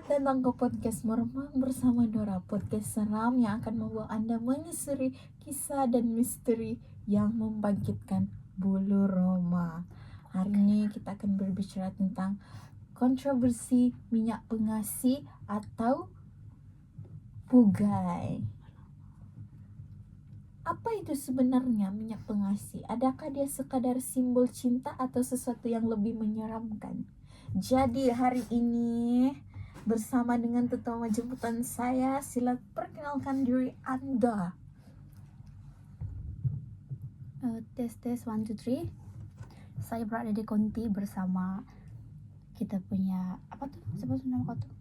datang ke podcast Meremang bersama Dora, podcast seram yang akan membawa Anda menyusuri kisah dan misteri yang membangkitkan bulu roma. Hari ini kita akan berbicara tentang kontroversi minyak pengasih atau pugai. Apa itu sebenarnya minyak pengasih? Adakah dia sekadar simbol cinta atau sesuatu yang lebih menyeramkan? Jadi hari ini bersama dengan tetua jemputan saya, sila perkenalkan diri Anda. Tes 1 2 3. Saya berada di Konti bersama kita punya apa tuh? Siapa tuh nama kau tuh?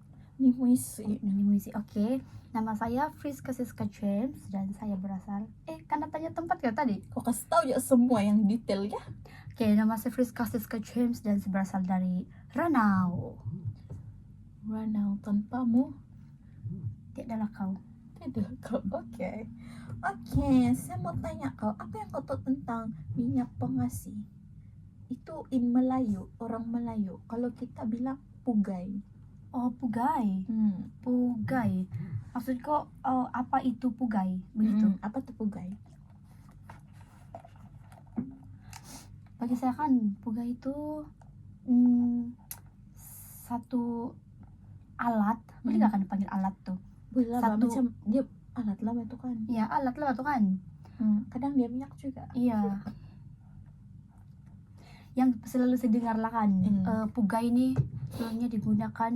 Nimuisi. Nimuisi. Oke. Nama saya Friska Siska James dan saya berasal karena tanya tempat kau tadi. Kau kasih tahu ya semua yang detail ya. Oke, nama saya Friska Siska James dan saya berasal dari Ranau. Ranau tanpamu Tidaklah kau. tidak kau. Oke, saya mau tanya kau, apa yang kau tahu tentang minyak pengasih? Itu in Melayu, orang Melayu. Kalau kita bilang pugai. Oh, pugai. Pugai. Maksud kau apa itu pugai? Begitu. Apa tuh pugai? Bagi saya kan pugai itu satu alat, boleh nggak kan dipanggil alat tuh? Boleh lah, Satu- macam dia alat lah itu kan. Ya alat lah tuh kan. Kadang dia minyak juga. Iya. Yang selalu saya dengar lah kan, pugai ini selalunya digunakan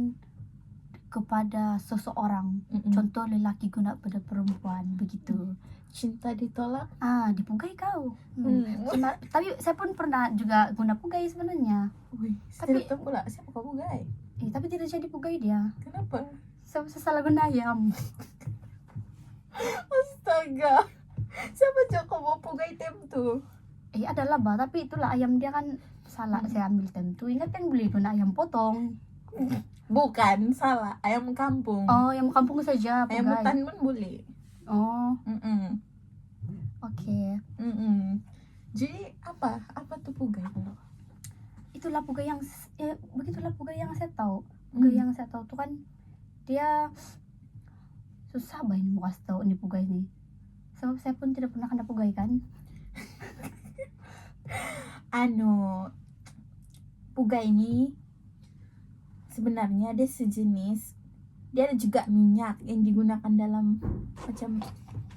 kepada seseorang. Contoh lelaki guna pada perempuan begitu. Cinta ditolak. Dipugai kau. Tapi saya pun pernah juga guna pugai sebenarnya. Wih, Tapi- tidak tahu pula siapa kau pugai. Tapi tidak jadi pugai dia. Kenapa? Saya salah guna ayam. Astaga, siapa cakap mau pugai tem tuh? Adalah bah, tapi itulah ayam dia kan salah saya ambil tentu. Ingat yang beli guna ayam potong. Bukan, salah. Ayam kampung. Oh, yang kampung saja Ayam pugai. hutan pun boleh. Oh, Mm-mm. oke. Mm-mm. Jadi apa tuh pugai kalau? Itulah pugai yang begitulah pugai yang saya tahu. Pugai yang saya tahu tuh kan dia susah banget mau kasih tahu ini pugai ini. Sebab saya pun tidak pernah kena pugai kan. Pugai ini sebenarnya dia sejenis, dia ada juga minyak yang digunakan dalam macam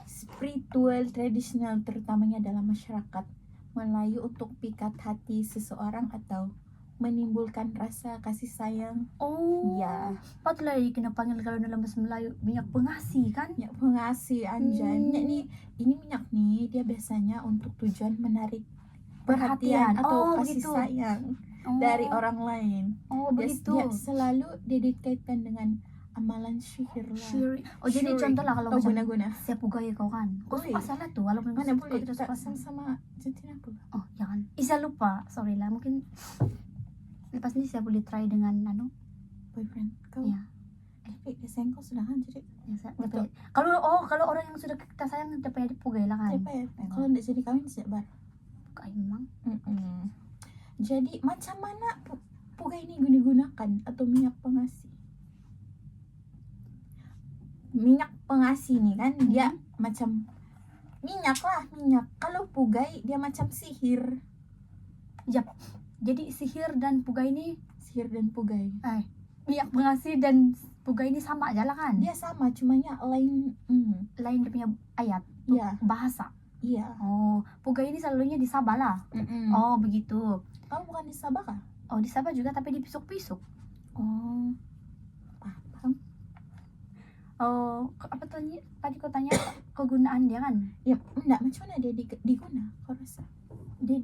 spiritual tradisional, terutamanya dalam masyarakat Melayu untuk pikat hati seseorang atau menimbulkan rasa kasih sayang. Oh, Ya, patutlah kena panggil kalau dalam bahasa Melayu minyak pengasih kan? minyak pengasih anjay. Minyak nih, ini minyak nih dia biasanya untuk tujuan menarik perhatian Perhatian. atau Oh, kasih begitu. sayang Oh, dari orang lain. Oh, Dia begitu. selalu dikaitkan dengan amalan sihir lah. Syuri. Oh, jadi Syuri. contoh lah kalau Oh, macam guna-guna. saya pugai kau kan. Kau Boleh. suka salah tuh walaupun Mana kau boleh tidak kita suka salah. sama jantina pula. Oh, jangan. Saya lupa. Sorry lah. Mungkin lepas ini saya boleh try dengan Boyfriend kau. Ya. Tapi dia sayang kau sudah kan jadi. Betul. Kalau orang yang sudah kita sayang dapat dipugai lah kan. Siapa ya? Kalau tidak jadi kawin sejak bar. Pugai memang. Jadi macam mana pugai ini digunakan atau minyak pengasih? Minyak pengasih nih kan dia macam minyak lah, minyak. Kalau pugai dia macam sihir. Yap. Jadi sihir dan pugai ini Sihir dan pugai. minyak pengasih dan pugai ini sama aja lah kan. Dia sama, cumanya lain. Lain dia punya ayat. Iya, Bahasa. iya. Oh, pugai ini selalunya di Sabah lah. Oh, begitu. Kau bukan di Sabah kah? Oh, di Sabah juga tapi di pisuk-pisuk. Oh, paham. Oh, apa tadi kau tanya kegunaan dia kan? Ya, enggak, macam mana dia diguna? Kau rasa? Dia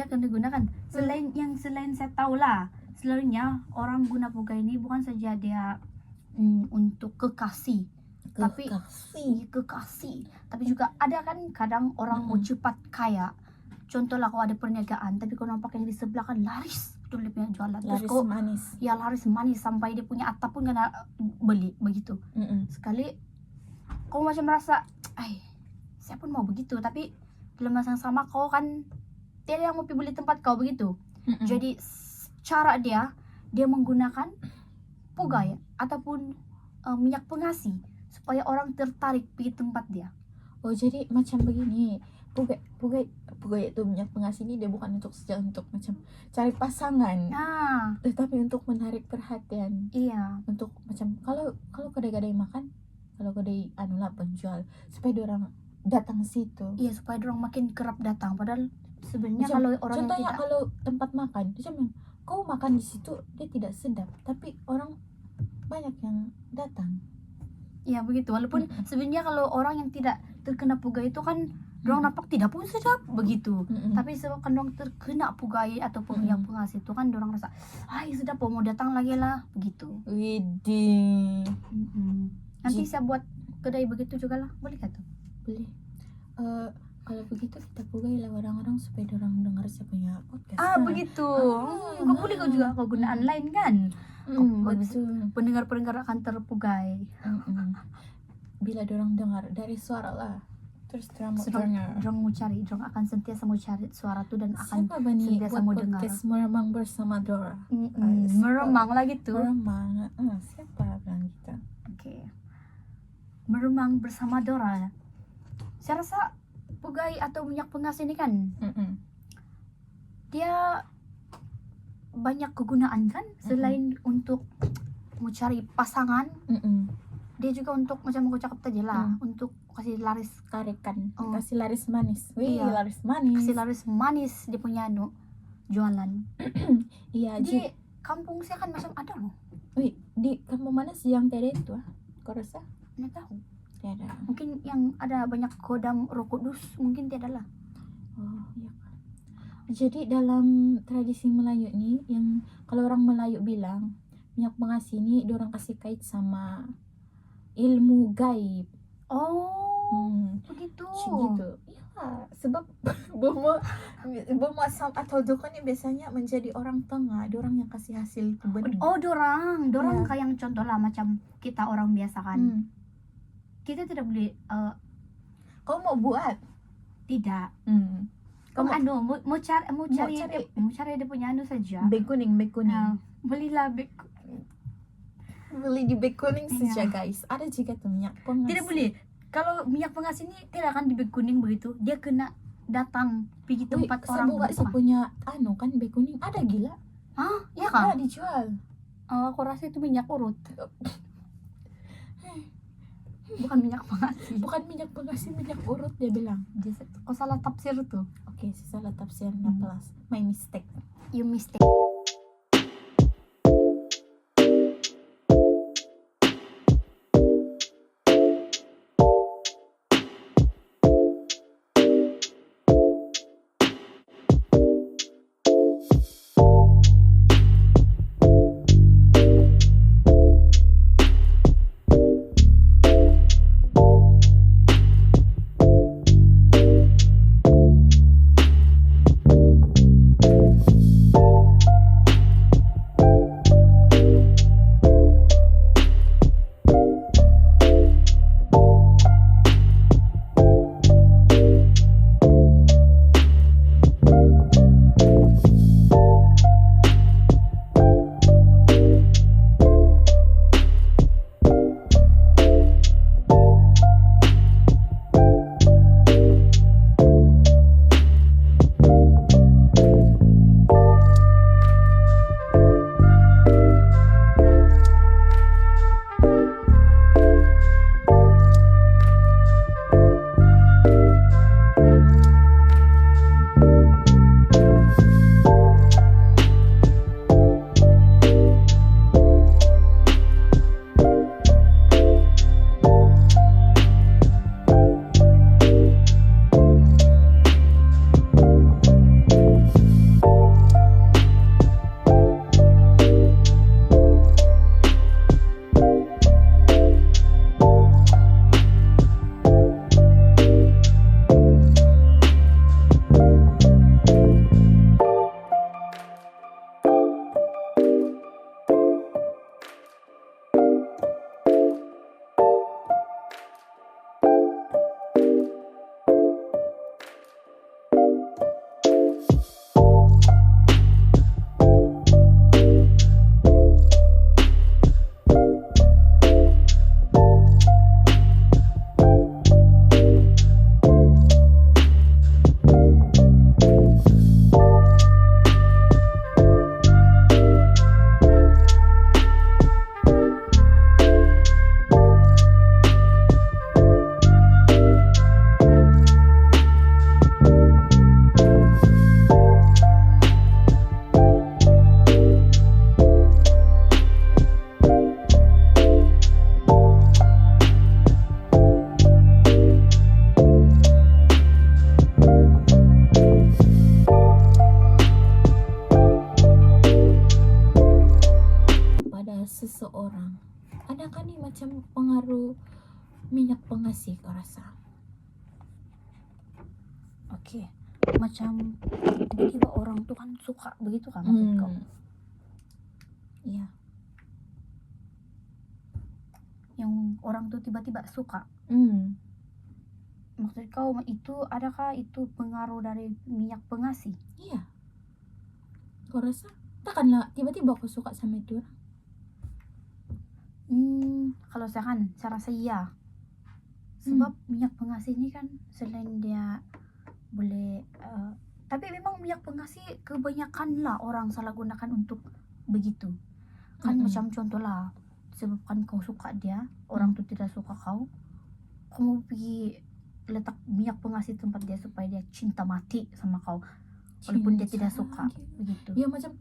akan digunakan selain saya tahu lah, selalunya orang guna pugai ini bukan saja dia untuk kekasih, tapi kekasih, tapi juga ada kan kadang orang mau cepat kaya. Contoh lah kau ada perniagaan tapi kau nampak yang di sebelah kan laris betul dia punya jualan, terus Laris kau manis. ya laris manis sampai dia punya atap pun kena beli begitu. Sekali kau macam merasa saya pun mau begitu, tapi dalam masa yang sama kau kan tiada yang mau beli tempat kau begitu. Jadi cara dia dia menggunakan pugai ataupun minyak pengasih supaya orang tertarik pergi tempat dia. Oh, jadi macam begini. Pugai itu minyak pengasih ini dia bukan untuk saja untuk macam cari pasangan, Nah, tetapi untuk menarik perhatian. iya. Untuk macam kalau kedai-kedai makan, kalau kedai lah penjual supaya dia orang datang situ. Iya, supaya orang makin kerap datang. Padahal sebenarnya Macam, kalau orang yang contohnya tidak, kalau tempat makan, macam yang kau makan di situ dia tidak sedap, tapi orang banyak yang datang. iya begitu. Walaupun sebenarnya kalau orang yang tidak terkena pugai itu kan orang nampak tidak pun sedap begitu. Tapi sebab orang terkena pugai ataupun minyak pengasih itu kan orang rasa, ay sedap, mau datang lagi lah begitu. Widih. Nanti saya buat kedai begitu juga lah, boleh kah tuh? Boleh. Kalau begitu kita pugai lah orang-orang supaya orang dengar saya punya podcast. Begitu. Kau boleh kau juga kau guna online kan? Betul. Pendengar-pendengar akan terpugai. Bila orang dengar dari suara lah, terus terang Dorang mau cari, dorang akan sentiasa mau cari suara tuh dan akan siapa bani sentiasa buat mau dengar. podcast meremang bersama Dora. Meremang lah gitu. Meremang. Siapa bilang gitu? Oke. Meremang bersama Dora. Saya rasa pugai atau minyak pengasih ini kan dia banyak kegunaan kan, selain untuk mencari pasangan, dia juga untuk macam aku cakap tadi lah, untuk kasih laris Tarikan, Oh. kasih laris manis. Wih, Iya. laris manis. kasih laris manis dia punya jualan. Iya, Di kampung saya kan macam ada loh. wih, di kampung mana sih yang tiada itu? Kau rasa? Nggak tahu. Tiada. Mungkin yang ada banyak kodam roh kudus mungkin tiada lah. Oh, iya. Jadi dalam tradisi Melayu ini, yang kalau orang Melayu bilang minyak pengasih ini diorang kasih kait sama ilmu gaib. Begitu. Gitu. Iya, sebab bomo asal atau dukun ini biasanya menjadi orang tengah, diorang yang kasih hasil itu benar. Dorang Iya. kayak yang contoh lah macam kita orang biasa kan. Kita tidak boleh Kau mau buat? tidak. Kau Kamu mau cari cari. dia punya saja. Beg kuning. Belilah Beli di beg kuning Iya. saja, guys. Ada juga tuh minyak pengasih. tidak boleh. Kalau minyak pengasih ini tidak akan di beg kuning begitu. Dia kena datang pergi tempat orang Semoga saya berdoa. punya kan beg kuning ada gila. Iya kan? Ada dijual. Aku rasa itu minyak urut. Bukan minyak pengasih. Bukan minyak pengasih, minyak urut dia bilang. Kau salah tafsir tuh. Oke, saya salah tafsir 16. My mistake. You mistake. minyak pengasih kau rasa? Oke, macam tiba-tiba orang tuh kan suka begitu kan maksud kau? Iya. Yang orang tuh tiba-tiba suka. Maksud kau itu adakah itu pengaruh dari minyak pengasih? Iya. Kau rasa? Takkanlah tiba-tiba aku suka sama itu orang. Kalau saya rasa iya. Sebab minyak pengasih ini kan selain dia boleh tapi memang minyak pengasih kebanyakan lah orang salah gunakan untuk begitu. Kan macam contoh lah, sebabkan kau suka dia, orang tuh tidak suka kau, kamu pergi letak minyak pengasih tempat dia supaya dia cinta mati sama kau walaupun dia tidak suka begitu. Ya macam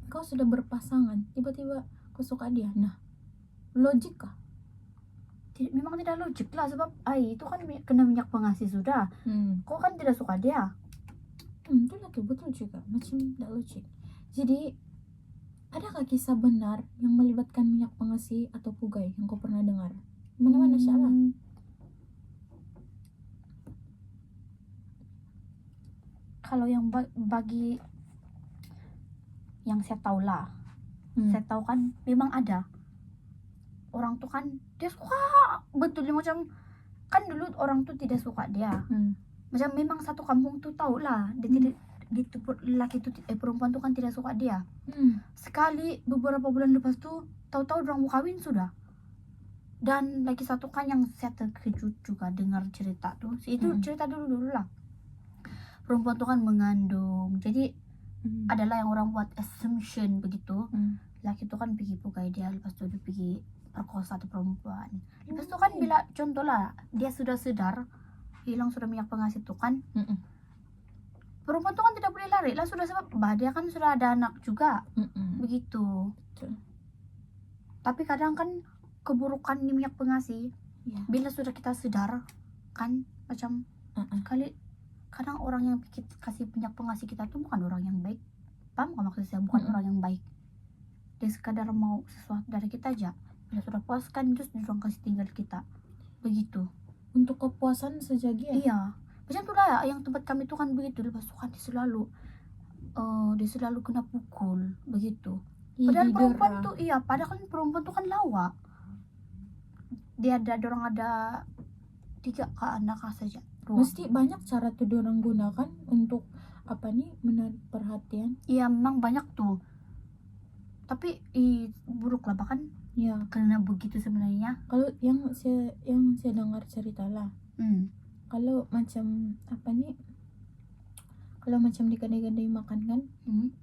kau sudah berpasangan, tiba-tiba kau suka dia. Nah, logik kah? Memang tidak logik lah, sebab itu kan kena minyak pengasih sudah. Kau kan tidak suka dia. Itu lagi betul juga, macam tidak logik. Jadi adakah kisah benar yang melibatkan minyak pengasih atau pugai yang kau pernah dengar? Mana-mana salah. Kalau yang bagi yang saya tahu lah, saya tahu kan memang ada orang tuh kan dia suka betul, macam kan dulu orang tuh tidak suka dia. Macam memang satu kampung tuh tahu lah dia tidak gitu, laki tuh perempuan tuh kan tidak suka dia. Sekali beberapa bulan lepas tuh tahu-tahu orang mau kawin sudah. Dan lagi satu kan yang saya terkejut juga dengar cerita tuh, itu cerita dulu lah, perempuan tuh kan mengandung, jadi adalah yang orang buat assumption begitu. Laki tuh kan pergi pukai dia, lepas tuh dia pergi perkosa tuh perempuan. Lepas tuh kan bila contoh lah dia sudah sedar hilang sudah minyak pengasih tuh kan, perempuan tuh kan tidak boleh lari lah sudah, sebab dia kan sudah ada anak juga. Begitu. Tapi kadang kan keburukan di minyak pengasih, bila sudah kita sedar kan, macam kali kadang orang yang kasih minyak pengasih kita tuh bukan orang yang baik. Paham gak maksud saya? Bukan orang yang baik, dia sekadar mau sesuatu dari kita aja. Bila sudah puas kan terus dia orang kasih tinggal kita begitu, untuk kepuasan sejati ya. Iya, macam tuh lah yang tempat kami tuh kan begitu. Lepas tuh kan dia selalu kena pukul begitu. Padahal perempuan tuh padahal kan perempuan tuh kan lawak. Dia ada 3 anak saja. Mesti banyak cara tuh orang gunakan untuk menarik perhatian. Iya memang banyak tuh. Tapi buruk lah bahkan. Ya. Karena begitu sebenarnya. Kalau yang saya dengar cerita lah. Kalau macam kalau macam di kedai-kedai makan kan,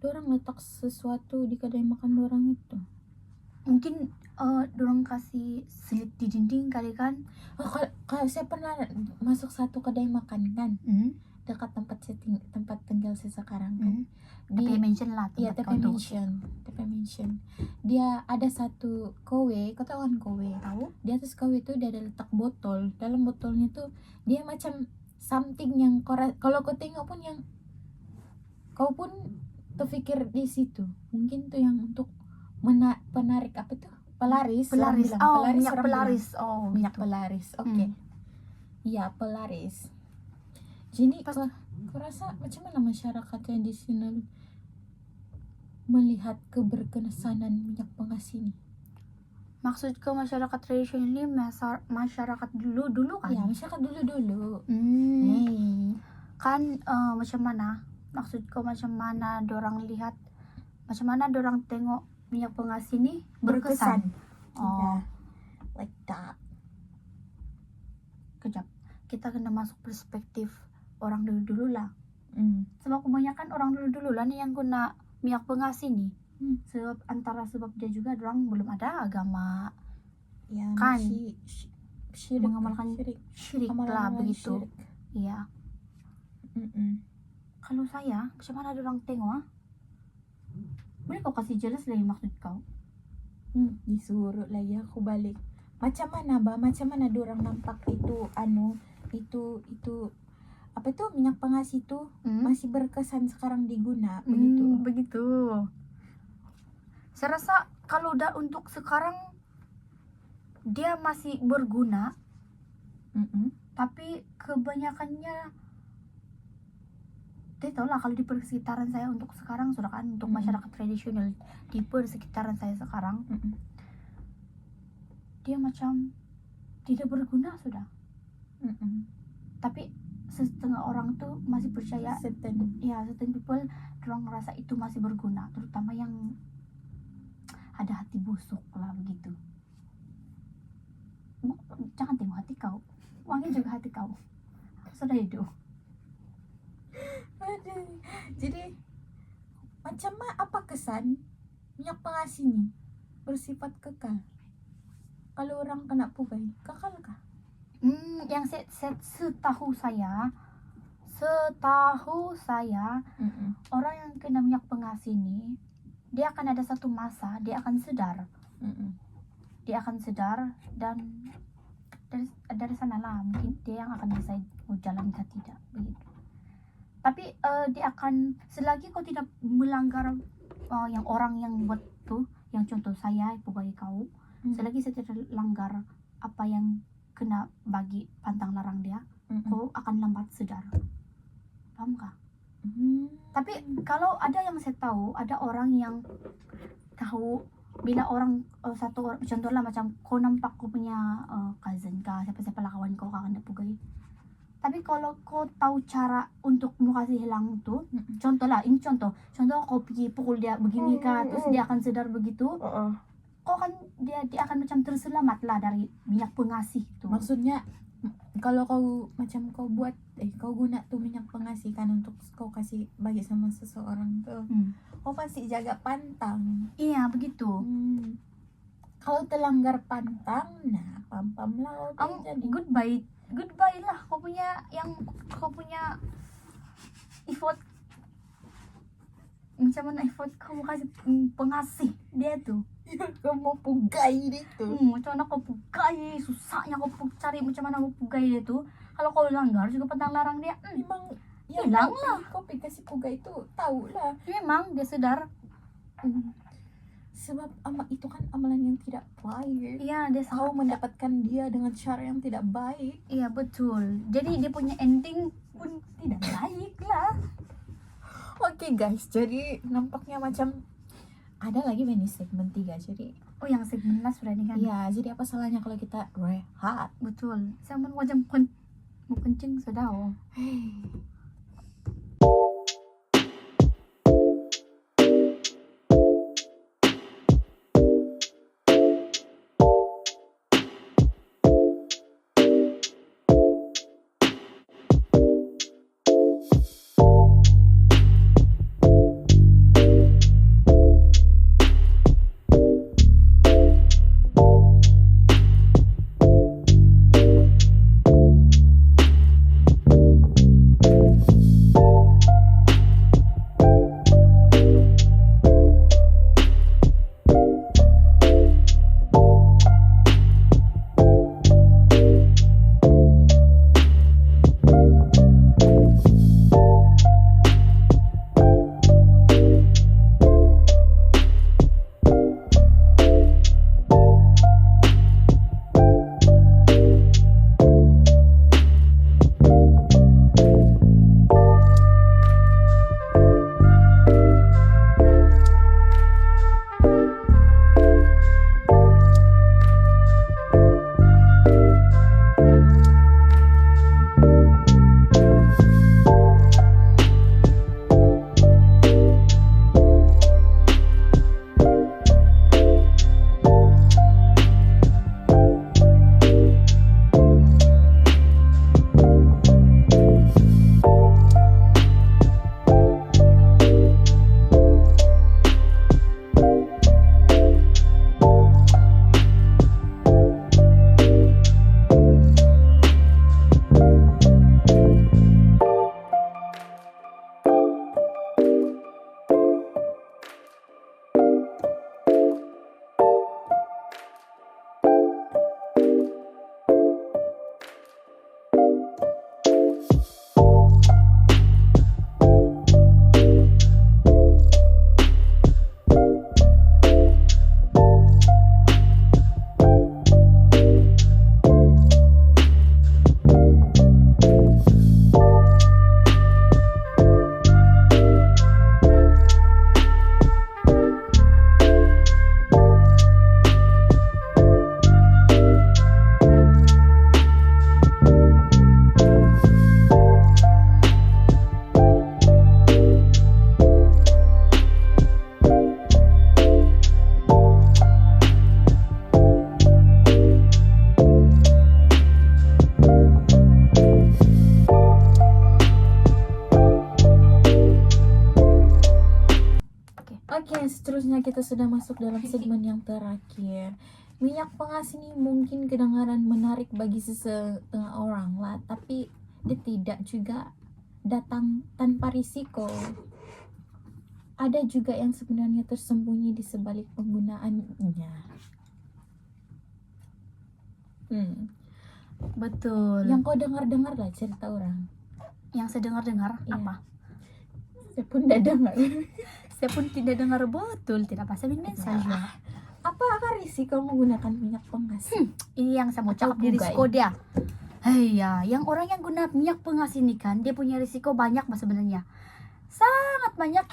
orang letak sesuatu di kedai makan orang itu. Mungkin dorang kasih selip di dinding kali kan. Kalau saya pernah masuk satu kedai makan kan, dekat tempat tinggal saya sekarang kan, di mention lah tempat. Iya, TP mention. Dia ada satu kowe, kau tahu kan kowe? Tahu. Di atas kowe itu dia ada letak botol. Dalam botolnya tuh dia macam something yang kalau kau tengok pun yang kau pun terpikir di situ. Mungkin tuh yang untuk penarik pelaris. Minyak pelaris. Minyak pelaris. Oke. Iya, pelaris. Jadi kau rasa macam mana masyarakat yang di sini melihat keberkesanan minyak pengasih ini? Maksud ke masyarakat tradisional ini masyarakat dulu kan? Iya, masyarakat dulu. Kan macam mana? Maksud ke macam mana dorang lihat, macam mana dorang tengok minyak pengasih ini berkesan. Like that. Kejap, kita kena masuk perspektif orang dulu lah. Sebab kebanyakan orang dulu lah nih yang guna minyak pengasih nih. Sebab dia juga dorang belum ada agama. Ya, kan syirik, mengamalkan syirik lah begitu. Iya. Kalau saya, macam mana dorang tengok? Boleh kau kasih jelas lagi maksud kau? Disuruh lagi aku balik. Macam mana dorang nampak itu minyak pengasih itu masih berkesan sekarang diguna begitu. Saya rasa kalau udah untuk sekarang dia masih berguna, Mm-mm. tapi kebanyakannya dia tau lah kalau di persekitaran saya untuk sekarang sudah kan, untuk masyarakat tradisional di persekitaran saya sekarang, Mm-mm. dia macam tidak berguna sudah. Mm-mm. Tapi setengah orang tuh masih percaya, Certain. ya certain people orang ngerasa itu masih berguna, terutama yang ada hati busuk lah begitu. Jangan tengok hati kau, wangi juga hati kau, sudah itu. Aduh. Jadi macam apa kesan minyak pengasih ini bersifat kekal? Kalau orang kena pugai, kekal kah? Yang setahu saya Mm-mm. orang yang kena minyak pengasih ini, dia akan ada satu masa dia akan sedar, Mm-mm. dan dari sana lah mungkin dia yang akan decide mau jalan atau tidak begitu. Tapi dia akan, selagi kau tidak melanggar yang orang yang buat tuh, yang contoh saya pugai kau, selagi saya tidak langgar apa yang kena bagi pantang larang dia, Mm-mm. kau akan lambat sedar. Paham kah? Mm. Tapi kalau ada yang saya tahu, ada orang yang tahu bila orang satu orang, contohnya macam kau nampak kau punya cousin kah, siapa-siapa lah kawan kau akan pugai. Tapi kalau kau tahu cara untuk mau kasih hilang tuh, Mm-mm. contoh lah, ini contoh kau pergi pukul dia begini kah, terus dia akan sedar begitu, kau kan dia akan macam terselamat lah dari minyak pengasih tuh. Maksudnya kalau kau macam kau guna tuh minyak pengasih kan untuk kau kasih bagi sama seseorang tuh, kau pasti jaga pantang. Iya begitu. Kalau terlanggar pantang, nah pam-pam lah kau jadi. Goodbye lah kau punya effort. Macam mana effort kau kasih pengasih dia tuh. Kau mau pugai itu. Macam mana kau pugai, susahnya kau cari macam mana mau pugai dia tuh. Kalau kau langgar juga pantang larang dia, Memang ya hilang lah. Kau kasih pugai itu tahu lah. memang dia sedar. Sebab itu kan amalan yang tidak baik. Iya, dia Kau mendapatkan dia dengan cara yang tidak baik. Iya betul. Jadi dia punya ending pun tidak baik lah. Oke guys, jadi nampaknya macam ada lagi ini segmen 3. Jadi Oh, yang segmen last sudah nih kan? ya, jadi apa salahnya kalau kita rehat? Betul. Saya mau macam mau kencing sudah. seterusnya kita sudah masuk dalam segmen yang terakhir. Minyak pengasih ini mungkin kedengaran menarik bagi sesetengah orang lah, tapi dia tidak juga datang tanpa risiko. Ada juga yang sebenarnya tersembunyi di sebalik penggunaannya. Betul. Yang kau dengar-dengar lah cerita orang. Yang saya dengar Iya. apa? Saya pun tidak dengar. Saya pun tidak dengar betul, tidak apa, saya main saja. Apakah risiko menggunakan minyak pengasih? Ini yang saya mau Atau cakap di bugai. risiko dia. Hei ya, yang orang yang guna minyak pengasih ini kan, dia punya risiko banyak mas sebenarnya. Sangat banyak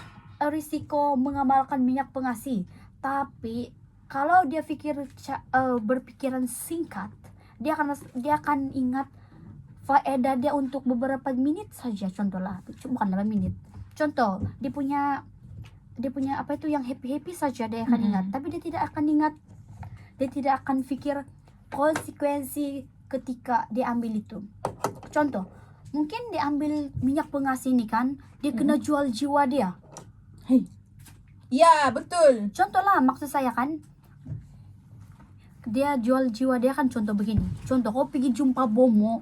risiko mengamalkan minyak pengasih. Tapi kalau dia berpikiran singkat, dia akan ingat faedah dia untuk beberapa menit saja. Contoh lah, bukan 8 menit. Contoh, dia punya apa itu yang happy saja dia akan ingat, tapi dia tidak akan pikir konsekuensi ketika dia ambil itu. Contoh, mungkin dia ambil minyak pengasih ini kan, dia kena jual jiwa dia. Hei. Ya, betul. Contoh lah, maksud saya kan, dia jual jiwa dia kan, contoh begini. Contoh, kau pergi jumpa Bomo,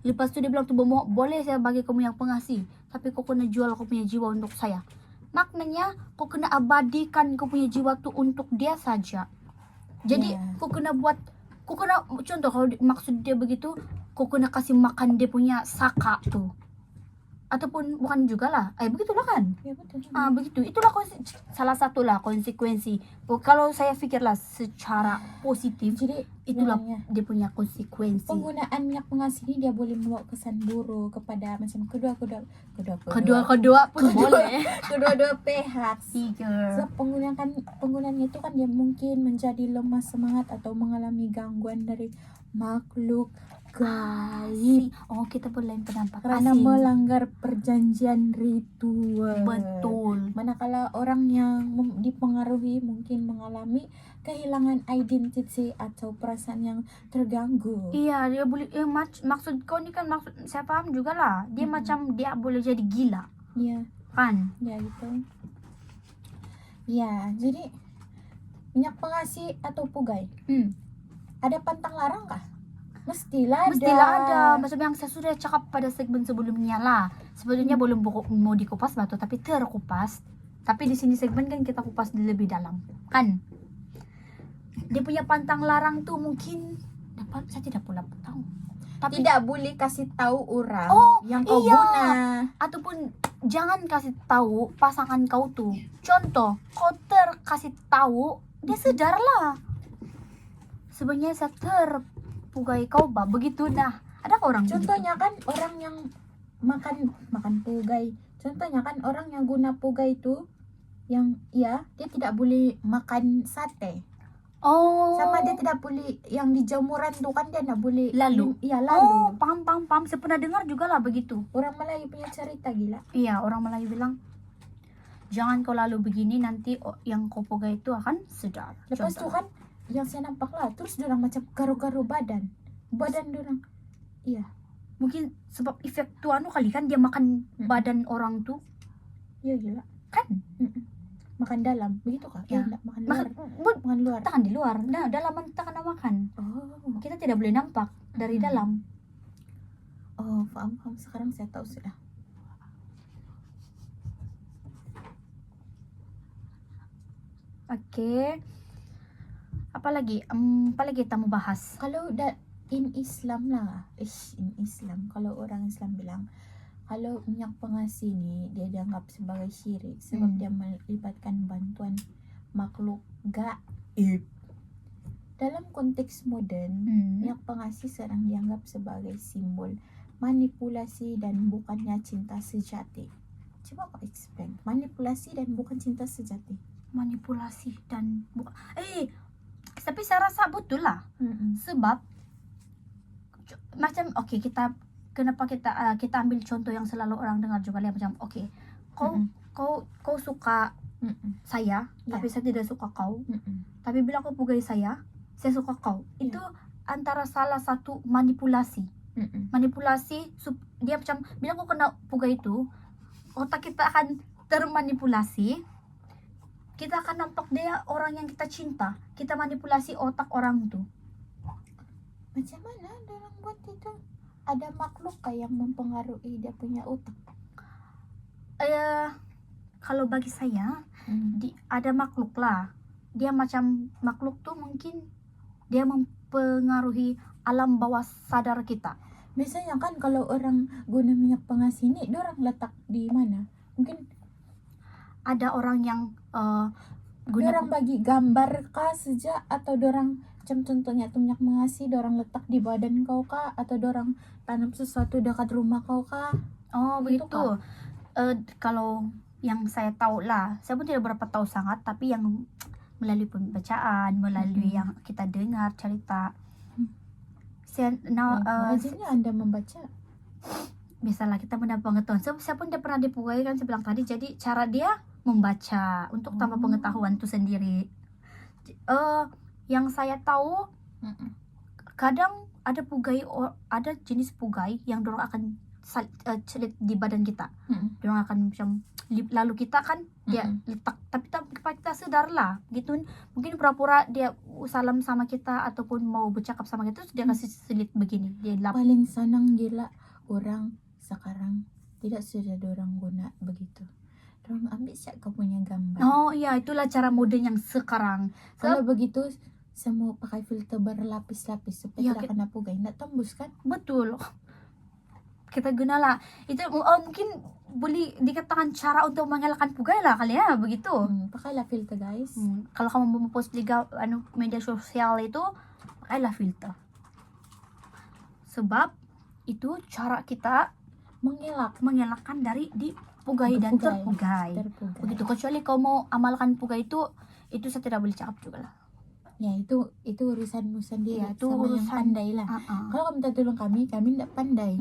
lepas itu dia bilang tuh Bomo, boleh saya bagi kau minyak pengasih, tapi kau kena jual kau punya jiwa untuk saya. Maknanya kau kena abadikan kau punya jiwa tuh untuk dia saja. Jadi kau kena contoh, kalau maksud dia begitu, kau kena kasih makan dia punya saka tuh, ataupun bukan juga lah, begitulah kan. Ya, betul. Begitu, itulah salah satu lah konsekuensi. Kalau saya pikirlah secara positif, Jadi itulah namanya, dia punya konsekuensi. penggunaan minyak pengasih ini dia boleh membawa kesan buruk kepada macam kedua Kedua pun boleh. kedua pihak. Tiga. Sebab penggunaannya itu kan dia mungkin menjadi lemah semangat atau mengalami gangguan dari makhluk gaib Oh, kita boleh penampak karena asing. melanggar perjanjian ritual. Betul. Manakala orang yang dipengaruhi mungkin mengalami kehilangan identitas atau perasaan yang terganggu. Iya, dia boleh. Maksud kau ni kan, maksud saya paham juga lah. Dia macam dia boleh jadi gila, Iya, kan? ya gitu. Ya, jadi minyak pengasih atau pugai ada pantang larang kah? Mestilah ada. Macam yang saya sudah cakap pada segmen sebelumnya lah. Sebetulnya belum mau dikupas batu, tapi terkupas. Tapi di sini segmen kan kita kupas lebih dalam, kan? Dia punya pantang larang tuh mungkin saya tidak pula tahu. Tapi Tidak boleh kasih tahu orang yang kau iya. guna. Ataupun jangan kasih tahu pasangan kau tuh. Contoh, kau kasih tahu, dia sadar lah. Sebenarnya saya terpugai kau bah, begitu dah. Ada orang Contohnya kan orang yang makan pugai. Contohnya kan orang yang guna pugai itu yang dia tidak boleh makan sate. Oh. Sama dia tidak boleh yang di jamuran tuh kan dia tidak boleh Lalu. Iya, lalu. Oh, paham. Saya pernah dengar juga lah begitu. Orang Melayu punya cerita gila. Iya, orang Melayu bilang, jangan kau lalu begini, nanti yang kau pugai itu akan sedar. Lepas Contoh. tuh kan yang saya nampak lah, terus orang macam garu-garu badan orang. Iya, Mungkin sebab efek tuh kali kan, dia makan badan orang tuh, iya gila. kan? Makan dalam, begitu kah? Ya. Enggak, makan luar. Makan luar. Tahan di luar. Nah, dalaman kita kena makan. Oh, Kita tidak boleh nampak dari dalam. oh, paham. Sekarang saya tahu sudah. Oke. Apalagi kita mau bahas? Kalau in Islam lah, in Islam, kalau orang Islam bilang kalau minyak pengasih ini dia dianggap sebagai syirik sebab dia melibatkan bantuan makhluk gaib. Dalam konteks modern, minyak pengasih sekarang dianggap sebagai simbol manipulasi dan bukannya cinta sejati. Coba kau explain, manipulasi dan bukan cinta sejati. Manipulasi dan bukan. Tapi saya rasa betul lah. Sebab macam kenapa kita ambil contoh yang selalu orang dengar juga lah, macam kau suka saya, tapi saya tidak suka kau. Tapi bila kau pugai saya suka kau. Itu antara salah satu manipulasi. Manipulasi dia macam bila kau kena pugai itu, otak kita akan termanipulasi kita akan nampak dia orang yang kita cinta. Kita manipulasi otak orang tuh. Macam mana orang buat itu? Ada makhluk yang mempengaruhi dia punya otak? Kalau bagi saya ada makhluk lah. Dia macam makhluk tuh mungkin dia mempengaruhi alam bawah sadar kita. Biasanya kan kalau orang guna minyak pengasih ini, dia orang letak di mana? Mungkin Ada orang yang dia orang bagi gambar kah saja, atau dia orang macam contohnya tuh minyak pengasih, dia orang letak di badan kau kah, atau dia orang tanam sesuatu dekat rumah kau kah? Oh Gitu begitu. Kalau yang saya tahu lah, saya pun tidak berapa tahu sangat, tapi yang melalui pembacaan, melalui yang kita dengar cerita. Saya Rajinnya Anda membaca. biasalah kita mendapat pengetahuan. Saya pun tidak pernah dipugai kan, saya bilang tadi. Jadi cara dia membaca untuk tambah pengetahuan itu sendiri. Yang saya tahu kadang ada ada jenis pugai yang dorong akan celit di badan kita. Dorong akan macam lalu kita kan dia letak, tapi kita sadar lah gitu. Mungkin pura-pura dia salam sama kita ataupun mau bercakap sama kita, terus dia kasih selit begini, dia lap. Paling senang gila orang sekarang tidak sudah ada orang guna begitu. Orang ambil siap kau punya gambar. Oh iya, itulah cara mode yang sekarang. Kalau begitu semua pakai filter berlapis-lapis supaya Iya, tidak kena pugai, tidak tembus kan? Betul. Kita gunalah itu mungkin boleh dikatakan cara untuk mengelakkan pugai lah kali ya, begitu. Pakailah filter guys. Kalau kamu mau post di media sosial itu, pakailah filter. Sebab itu cara kita mengelakkan dari dipugai dan terpugai. Begitu. Kecuali kau mau amalkan pugai itu saya tidak boleh cakap juga lah. Ya itu urusanmu sendiri, Ya, itu sama yang urusan pandai lah. Kalau kamu minta tolong kami tidak pandai.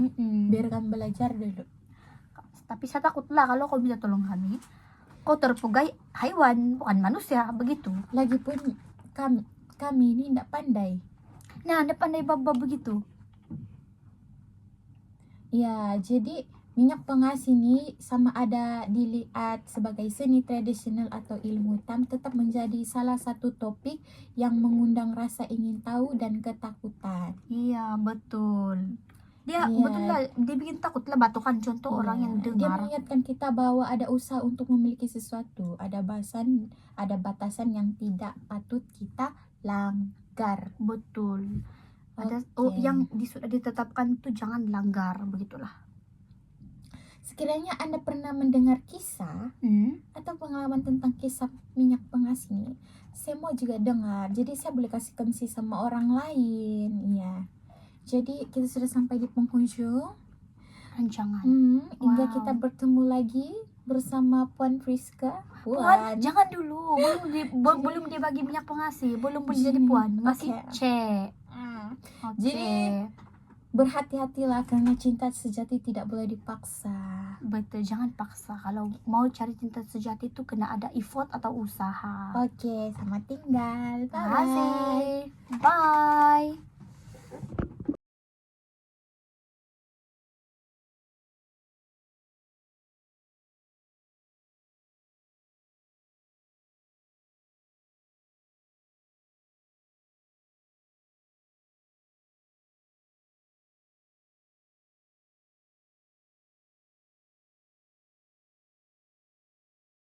Biarkan belajar dulu. Tapi saya takutlah kalau kau minta tolong kami, kau terpugai hewan bukan manusia, begitu. Lagipun kami ini tidak pandai. Nah, tidak pandai bab begitu. Ya, jadi minyak pengasih ini sama ada dilihat sebagai seni tradisional atau ilmu hitam, tetap menjadi salah satu topik yang mengundang rasa ingin tahu dan ketakutan. Iya, betul. Dia Iya. betul lah, dia bikin takut lah batukan contoh orang yang Dia dengar. mengingatkan kita bahwa ada usaha untuk memiliki sesuatu, ada batasan yang tidak patut kita langgar. Betul. Ada Oke. yang sudah ditetapkan itu jangan langgar, begitulah. Sekiranya Anda pernah mendengar kisah atau pengalaman tentang kisah minyak pengasih ini, saya mau juga dengar. Jadi saya boleh kasih kongsi sama orang lain. Ya. Jadi kita sudah sampai di penghujung. Rancangan. Hingga Wow. kita bertemu lagi bersama Puan Friska. Puan, jangan dulu. Belum dibagi minyak pengasih, belum jadi puan. Masih Oke. C. Oke. Jadi berhati-hatilah karena cinta sejati tidak boleh dipaksa. Betul, jangan paksa. Kalau mau cari cinta sejati itu kena ada effort atau usaha. Oke, selamat tinggal. Terima kasih. Bye. Bye.